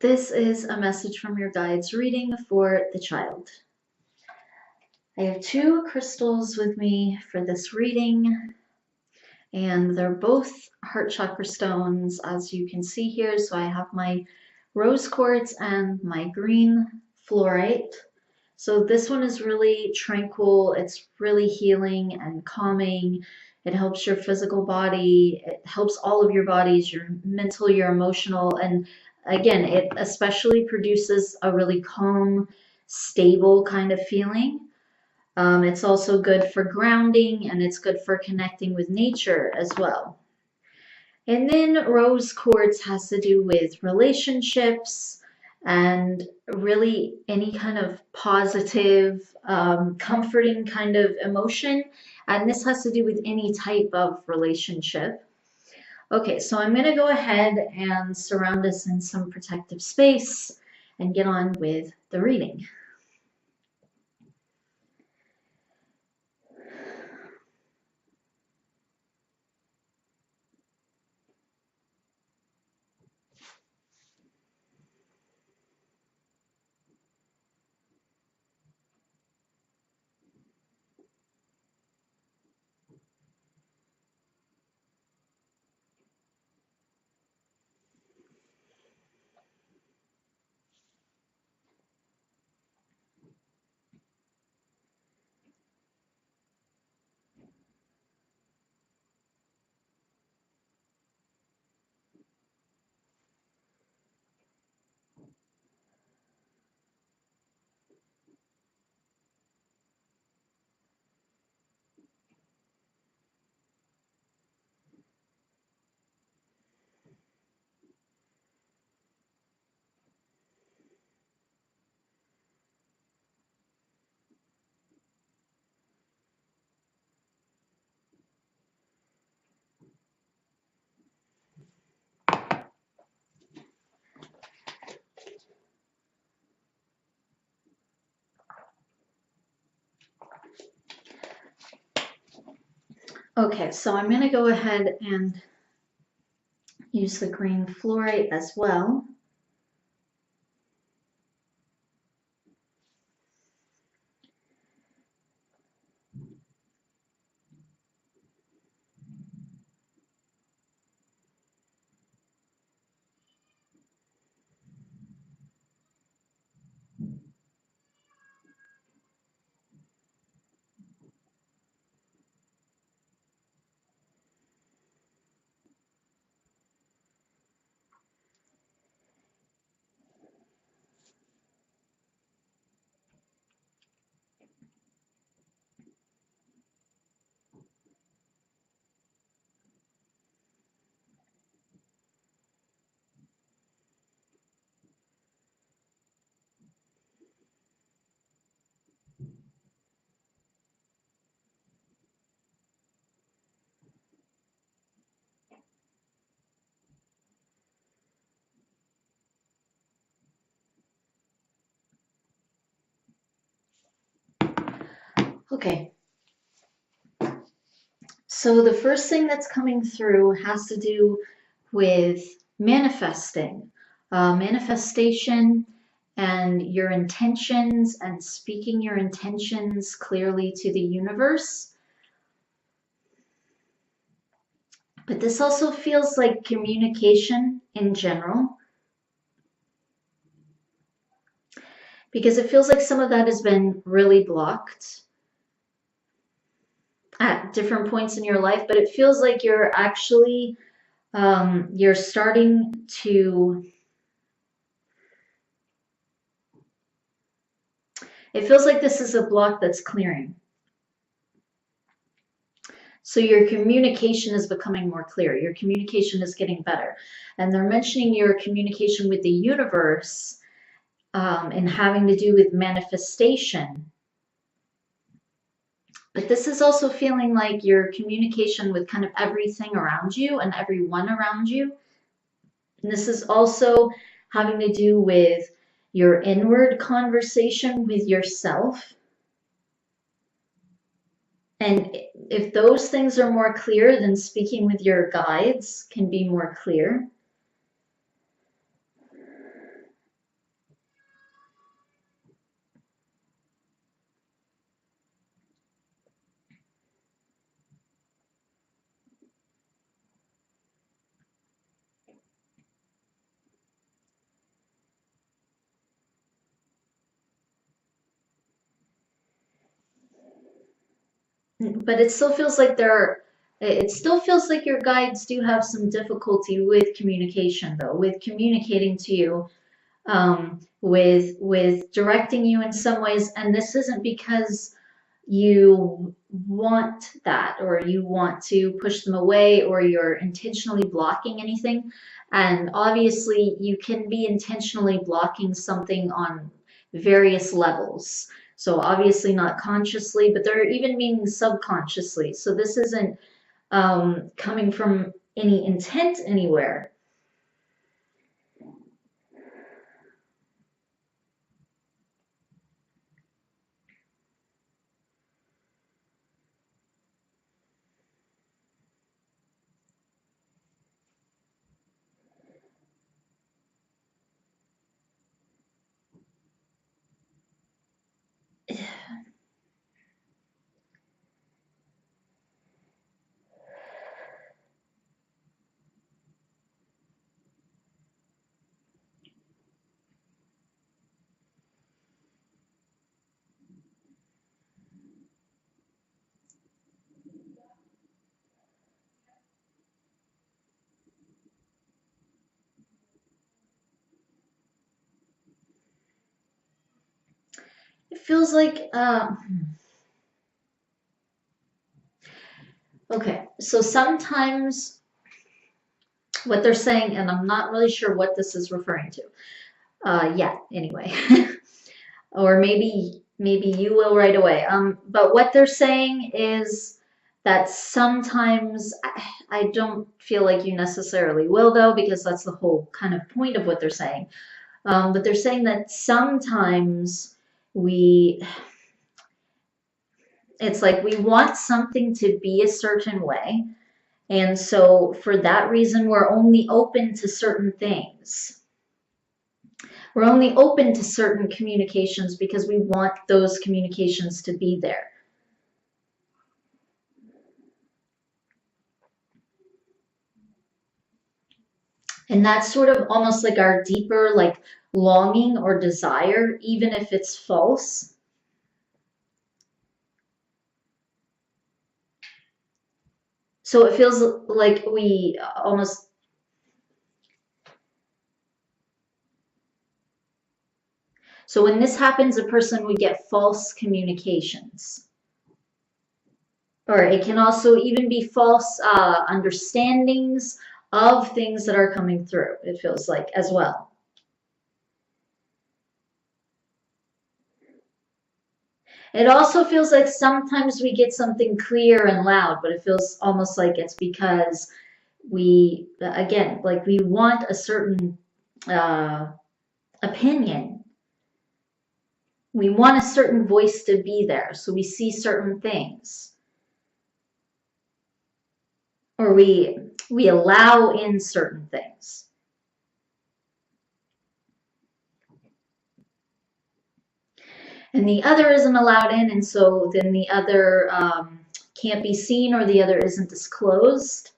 This is a message from your guides reading for the child. I have two crystals with me for this reading, and they're both heart chakra stones, as you can see here. So I have my rose quartz and my green fluorite. So this one is really tranquil. It's really healing and calming. It helps your physical body. It helps all of your bodies, your mental, your emotional. And again, it especially produces a really calm, stable kind of feeling. It's also good for grounding, and it's good for connecting with nature as well. And then rose quartz has to do with relationships and really any kind of positive, comforting kind of emotion. And this has to do with any type of relationship. Okay, so I'm going to go ahead and surround us in some protective space and get on with the reading. Okay, so I'm going to go ahead and use the green fluorite as well. Okay, so the first thing that's coming through has to do with manifesting, manifestation and your intentions and speaking your intentions clearly to the universe. But this also feels like communication in general, because it feels like some of that has been really blocked at different points in your life, but it feels like you're actually you're starting to, it feels like this is a block that's clearing. So your communication is becoming more clear. Your communication is getting better. And they're mentioning your communication with the universe and having to do with manifestation. But this is also feeling like your communication with kind of everything around you and everyone around you. And this is also having to do with your inward conversation with yourself. And if those things are more clear, then speaking with your guides can be more clear. but it still feels like it still feels like your guides do have some difficulty with communication, though, with communicating to you, with directing you in some ways. And this isn't because you want that or you want to push them away or you're intentionally blocking anything. And obviously, you can be intentionally blocking something on various levels. So, obviously, not consciously, but they're even meaning subconsciously. So, this isn't coming from any intent anywhere. It feels like, okay, so sometimes what they're saying, and I'm not really sure what this is referring to. Yeah, anyway. Or maybe you will right away. But what they're saying is that sometimes I don't feel like you necessarily will though, because that's the whole kind of point of what they're saying. But they're saying that sometimes we it's like we want something to be a certain way. And so for that reason, we're only open to certain things. We're only open to certain communications because we want those communications to be there. And that's sort of almost like our deeper, like longing or desire, even if it's false. So it feels like we almost, so when this happens, a person would get false communications. Or it can also even be false understandings of things that are coming through, it feels like, as well. It also feels like sometimes we get something clear and loud, but it feels almost like it's because we, again, like we want a certain uh, opinion. We want a certain voice to be there, so we see certain things. Or we allow in certain things. And the other isn't allowed in, and so then the other can't be seen or the other isn't disclosed.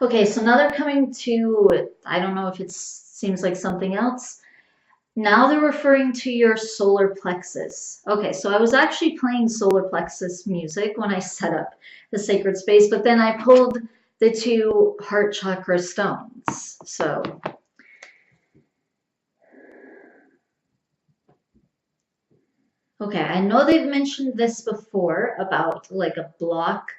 Okay, so now they're coming to, I don't know if it seems like something else. Now they're referring to your solar plexus. Okay, so I was actually playing solar plexus music when I set up the sacred space, but then I pulled the two heart chakra stones. So, okay, I know they've mentioned this before about like a block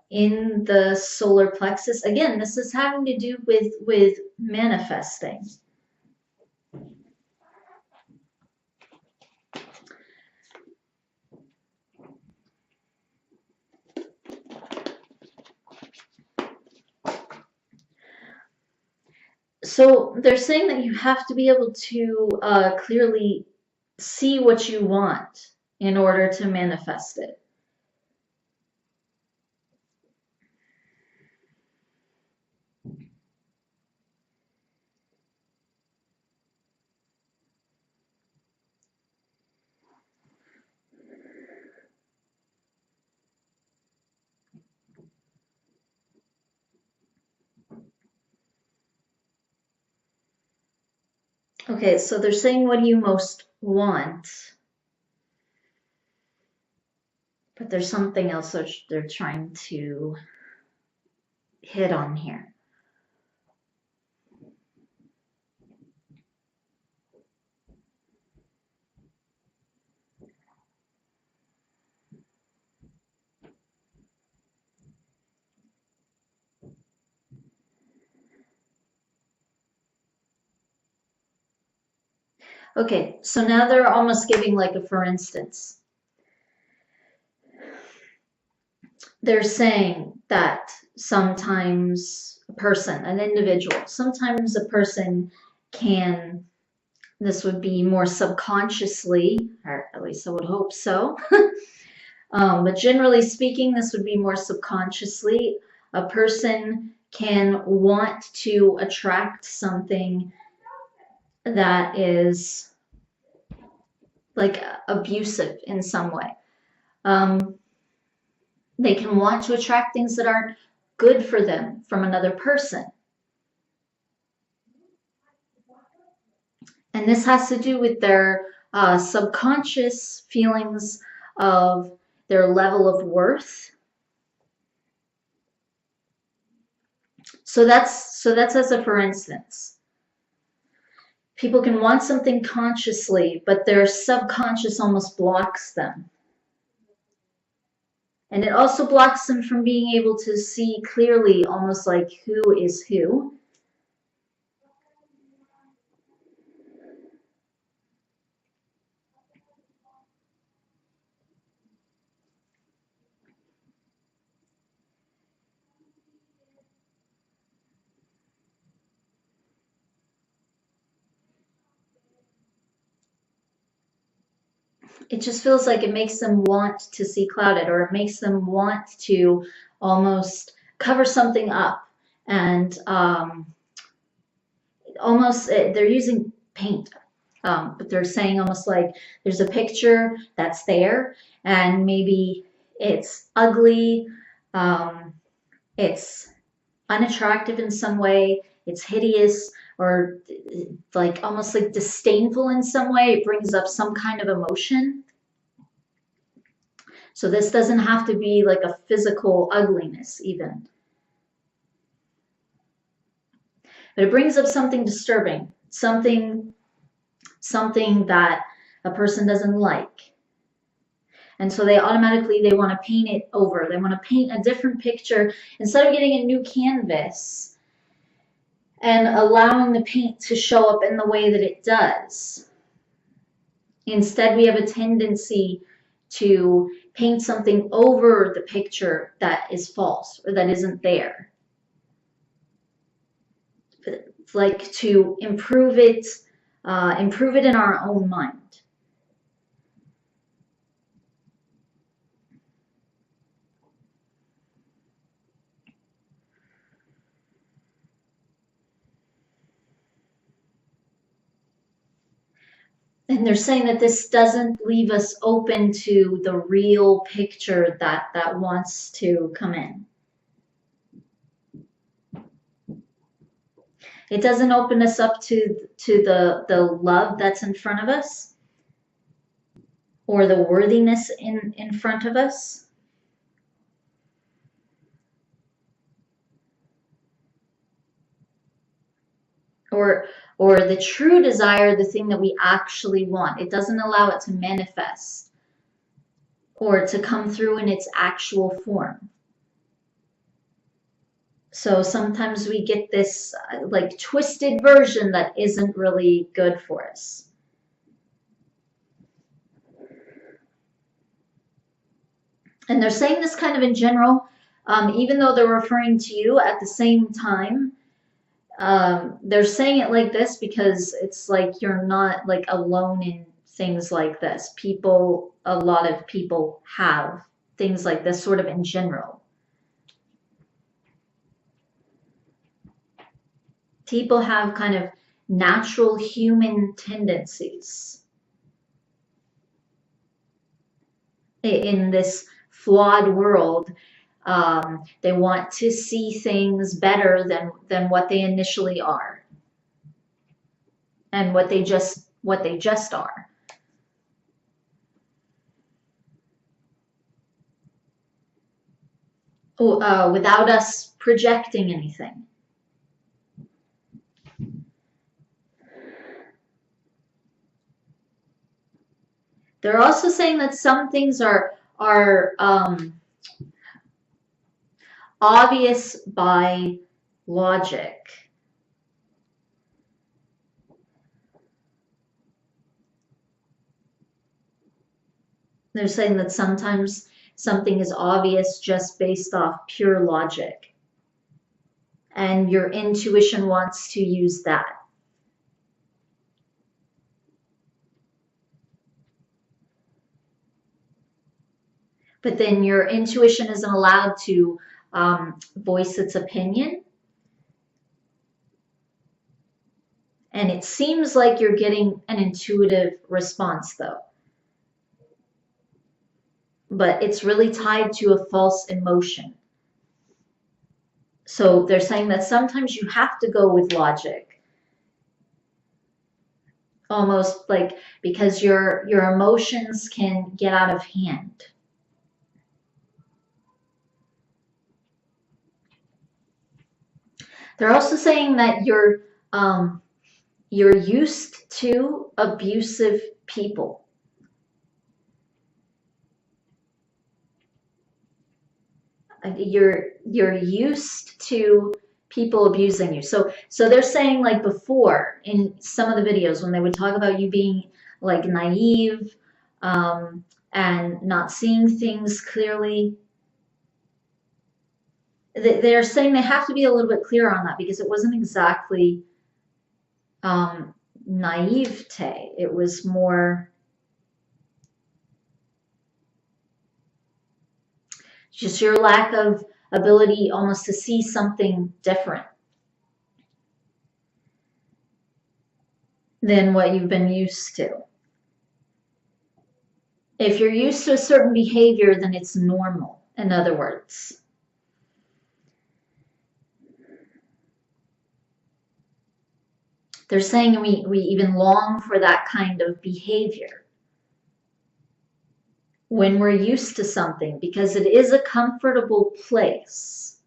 in the solar plexus. Again, this is having to do with manifesting. So they're saying that you have to be able to clearly see what you want in order to manifest it. Okay, so they're saying, what do you most want? But there's something else that they're trying to hit on here. Okay, so now they're almost giving like a for instance. They're saying that sometimes a person, an individual, sometimes a person can, this would be more subconsciously, or at least I would hope so. But generally speaking, this would be more subconsciously. A person can want to attract something that is like abusive in some way. They can want to attract things that aren't good for them from another person. And this has to do with their subconscious feelings of their level of worth. So that's as a for instance. People can want something consciously, but their subconscious almost blocks them. And it also blocks them from being able to see clearly, almost like who is who. It just feels like it makes them want to see clouded, or it makes them want to almost cover something up. And almost they're using paint, but they're saying almost like there's a picture that's there, and maybe it's ugly, it's unattractive in some way, it's hideous, or like almost like disdainful in some way. It brings up some kind of emotion. So this doesn't have to be like a physical ugliness even. But it brings up something disturbing, something that a person doesn't like. And so they want to paint it over. They want to paint a different picture instead of getting a new canvas and allowing the paint to show up in the way that it does. Instead, we have a tendency to paint something over the picture that is false or that isn't there. It's like to improve it in our own mind. And they're saying that this doesn't leave us open to the real picture that wants to come in. It doesn't open us up to the love that's in front of us, or the worthiness in front of us. Or the true desire, the thing that we actually want. It doesn't allow it to manifest or to come through in its actual form. So sometimes we get this like twisted version that isn't really good for us. And they're saying this kind of in general, even though they're referring to you at the same time. They're saying it like this because it's like you're not like alone in things like this. A lot of people have things like this sort of in general. People have kind of natural human tendencies in this flawed world. They want to see things better than what they initially are. and what they just are. Without us projecting anything. They're also saying that some things are obvious by logic. They're saying that sometimes something is obvious just based off pure logic, and your intuition wants to use that. But then your intuition isn't allowed to voice its opinion. And it seems like you're getting an intuitive response, though. But it's really tied to a false emotion. So they're saying that sometimes you have to go with logic. Almost like because your emotions can get out of hand. They're also saying that you're used to abusive people. You're used to people abusing you. So they're saying, like before in some of the videos when they would talk about you being like naive and not seeing things clearly, they're saying they have to be a little bit clearer on that, because it wasn't exactly naivete. It was more just your lack of ability almost to see something different than what you've been used to. If you're used to a certain behavior, then it's normal, in other words. They're saying we even long for that kind of behavior when we're used to something, because it is a comfortable place.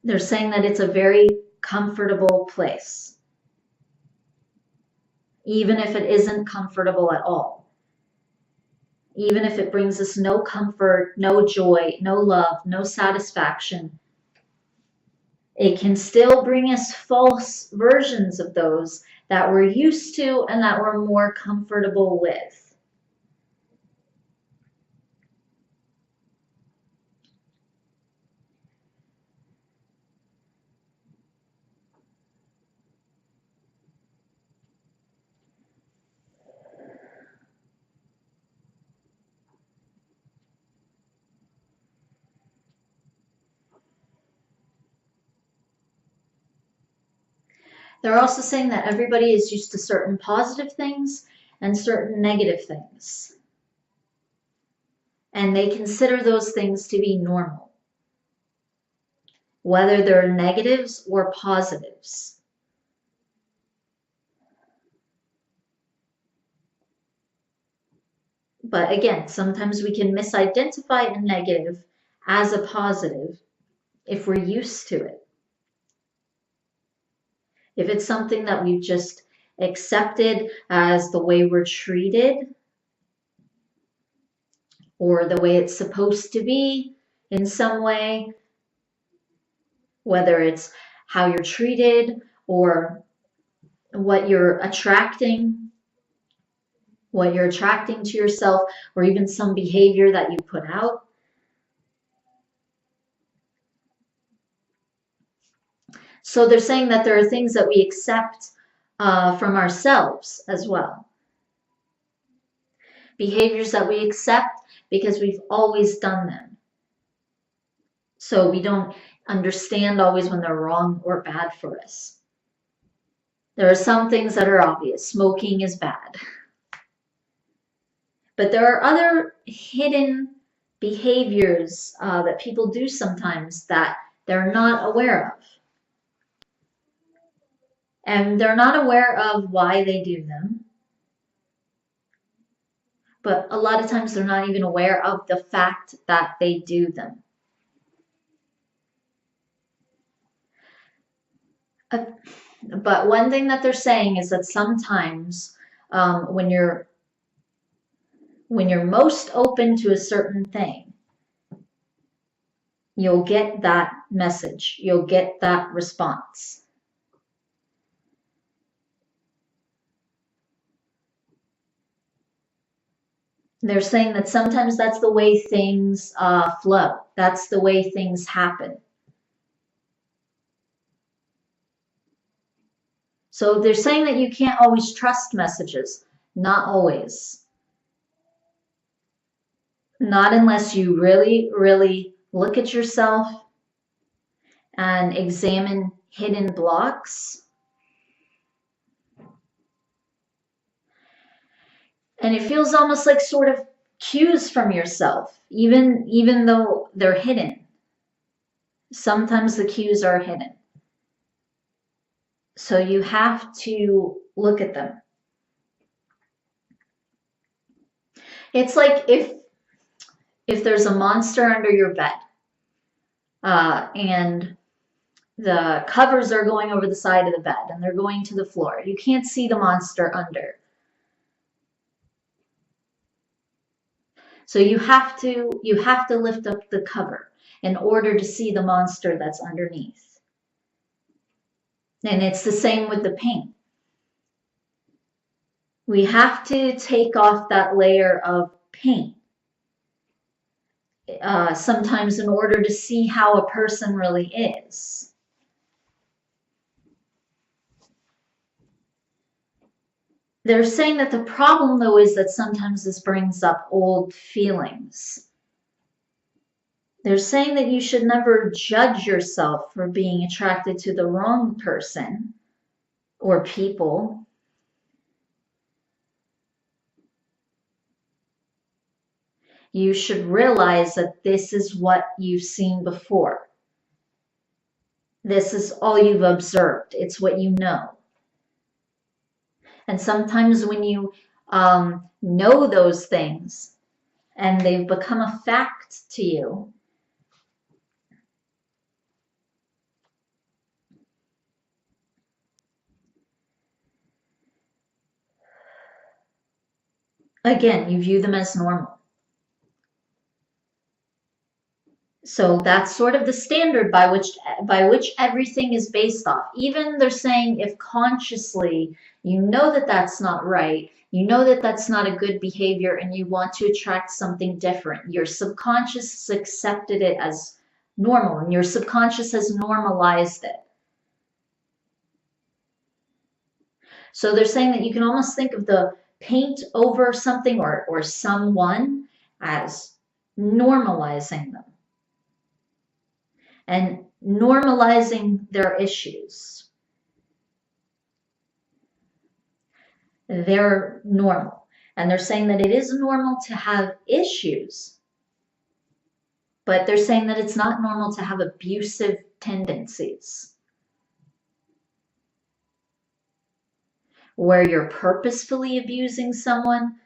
They're saying that it's a very comfortable place, even if it isn't comfortable at all. Even if it brings us no comfort, no joy, no love, no satisfaction, it can still bring us false versions of those that we're used to and that we're more comfortable with. They're also saying that everybody is used to certain positive things and certain negative things. And they consider those things to be normal, whether they're negatives or positives. But again, sometimes we can misidentify a negative as a positive if we're used to it. If it's something that we've just accepted as the way we're treated or the way it's supposed to be in some way, whether it's how you're treated or what you're attracting to yourself, or even some behavior that you put out. So they're saying that there are things that we accept from ourselves as well. Behaviors that we accept because we've always done them. So we don't understand always when they're wrong or bad for us. There are some things that are obvious. Smoking is bad. But there are other hidden behaviors that people do sometimes that they're not aware of. And they're not aware of why they do them. But a lot of times they're not even aware of the fact that they do them. But one thing that they're saying is that sometimes when you're most open to a certain thing, you'll get that message, you'll get that response. They're saying that sometimes that's the way things flow. That's the way things happen. So they're saying that you can't always trust messages. Not always. Not unless you really, really look at yourself and examine hidden blocks. And it feels almost like sort of cues from yourself, even though they're hidden. Sometimes the cues are hidden. So you have to look at them. It's like if there's a monster under your bed, and the covers are going over the side of the bed and they're going to the floor. You can't see the monster under. So you have to lift up the cover in order to see the monster that's underneath. And it's the same with the paint. We have to take off that layer of paint sometimes in order to see how a person really is. They're saying that the problem, though, is that sometimes this brings up old feelings. They're saying that you should never judge yourself for being attracted to the wrong person or people. You should realize that this is what you've seen before. This is all you've observed. It's what you know. And sometimes when you know those things and they've become a fact to you, again, you view them as normal. So that's sort of the standard by which everything is based off. Even they're saying if consciously you know that that's not right, you know that that's not a good behavior and you want to attract something different, your subconscious has accepted it as normal and your subconscious has normalized it. So they're saying that you can almost think of the paint over something or someone as normalizing them and normalizing their issues. They're normal. And they're saying that it is normal to have issues, but they're saying that it's not normal to have abusive tendencies where you're purposefully abusing someone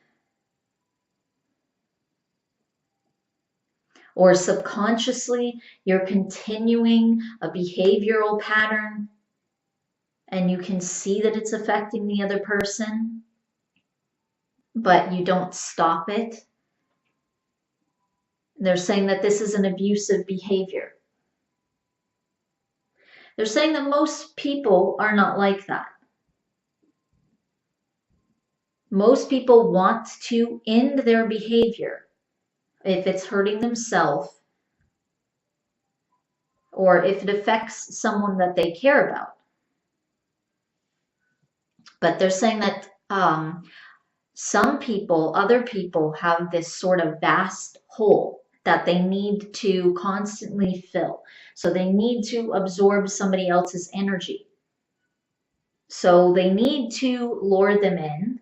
or subconsciously you're continuing a behavioral pattern and you can see that it's affecting the other person, but you don't stop it. They're saying that this is an abusive behavior. They're saying that most people are not like that. Most people want to end their behavior if it's hurting themselves or if it affects someone that they care about. But they're saying that some people, other people, have this sort of vast hole that they need to constantly fill. So they need to absorb somebody else's energy. So they need to lure them in.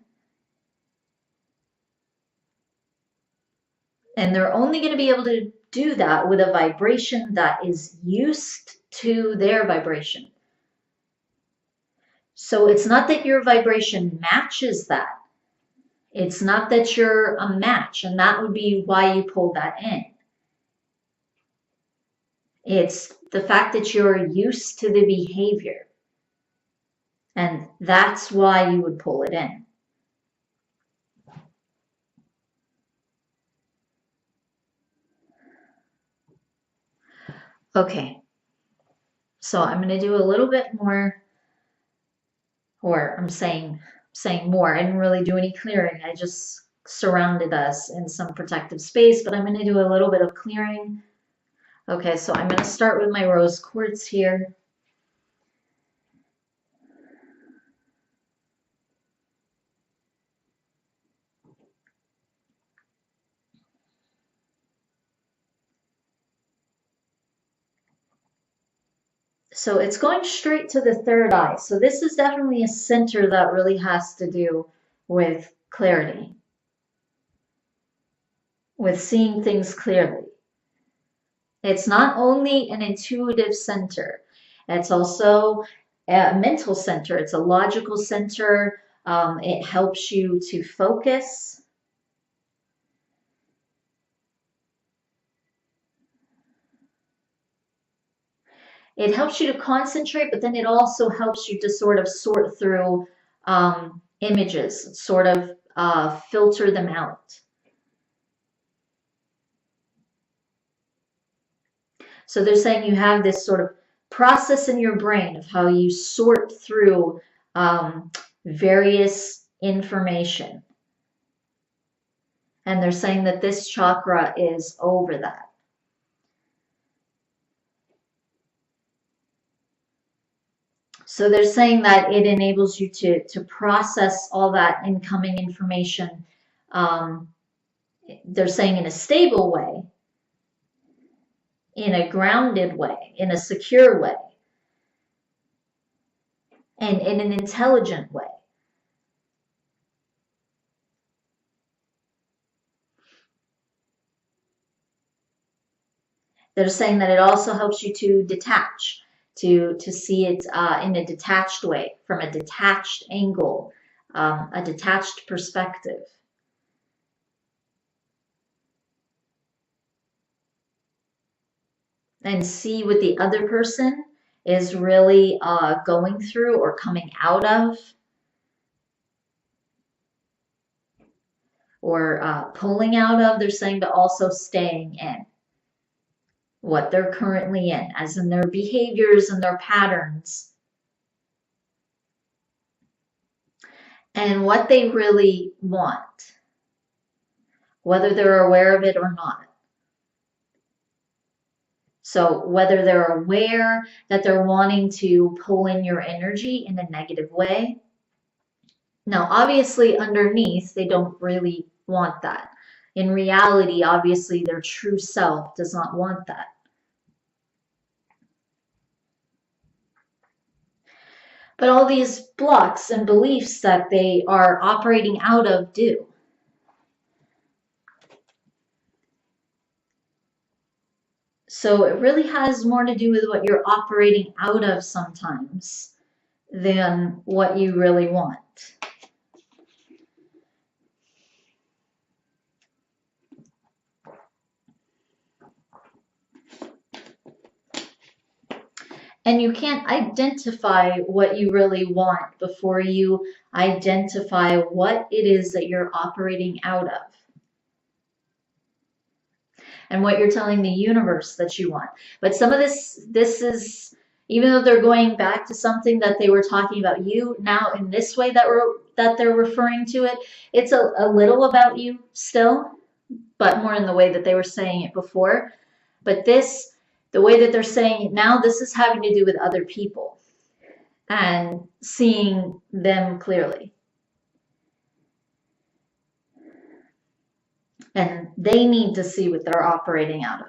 And they're only going to be able to do that with a vibration that is used to their vibration. So it's not that your vibration matches that. It's not that you're a match, and that would be why you pull that in. It's the fact that you're used to the behavior, and that's why you would pull it in. Okay, so I'm going to do a little bit more, or I'm saying more. I didn't really do any clearing. I just surrounded us in some protective space, but I'm going to do a little bit of clearing. Okay, so I'm going to start with my rose quartz here. So it's going straight to the third eye. So this is definitely a center that really has to do with clarity, with seeing things clearly. It's not only an intuitive center, it's also a mental center. It's a logical center. It helps you to focus. It helps you to concentrate, but then it also helps you to sort of sort through images, sort of filter them out. So they're saying you have this sort of process in your brain of how you sort through various information. And they're saying that this chakra is over that. So they're saying that it enables you to process all that incoming information. They're saying in a stable way, in a grounded way, in a secure way, and in an intelligent way. They're saying that it also helps you to detach, to see it in a detached way, from a detached angle, a detached perspective. And see what the other person is really going through or coming out of, or pulling out of. They're saying, but also staying in what they're currently in, as in their behaviors and their patterns, and what they really want, whether they're aware of it or not. So whether they're aware that they're wanting to pull in your energy in a negative way. Now, obviously, underneath, they don't really want that. In reality, obviously, their true self does not want that. But all these blocks and beliefs that they are operating out of do. So it really has more to do with what you're operating out of sometimes than what you really want. And you can't identify what you really want before you identify what it is that you're operating out of. And what you're telling the universe that you want. But some of this is, even though they're going back to something that they were talking about you, now in this way that they're referring to it, it's a little about you still, but more in the way that they were saying it before. But this, the way that they're saying it now, this is having to do with other people and seeing them clearly. And they need to see what they're operating out of.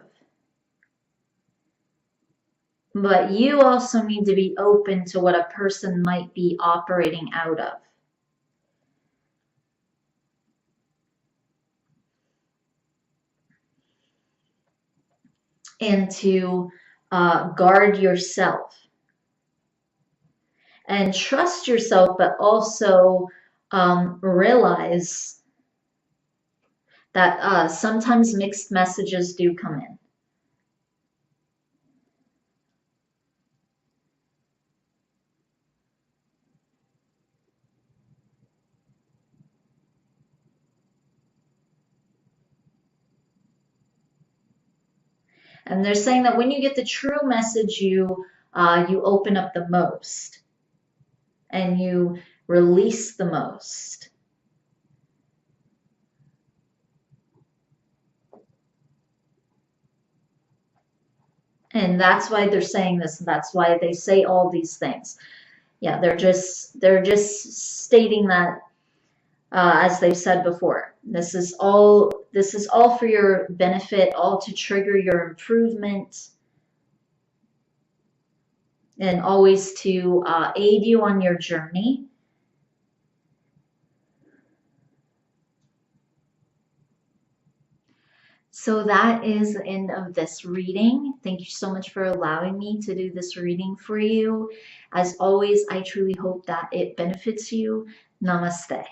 But you also need to be open to what a person might be operating out of. And to guard yourself. and trust yourself, but also realize that sometimes mixed messages do come in. And they're saying that when you get the true message, you open up the most and you release the most. And that's why they're saying this. That's why they say all these things. Yeah, they're just stating that as they've said before. This is all for your benefit, all to trigger your improvement, and always to aid you on your journey. So that is the end of this reading. Thank you so much for allowing me to do this reading for you. As always, I truly hope that it benefits you. Namaste.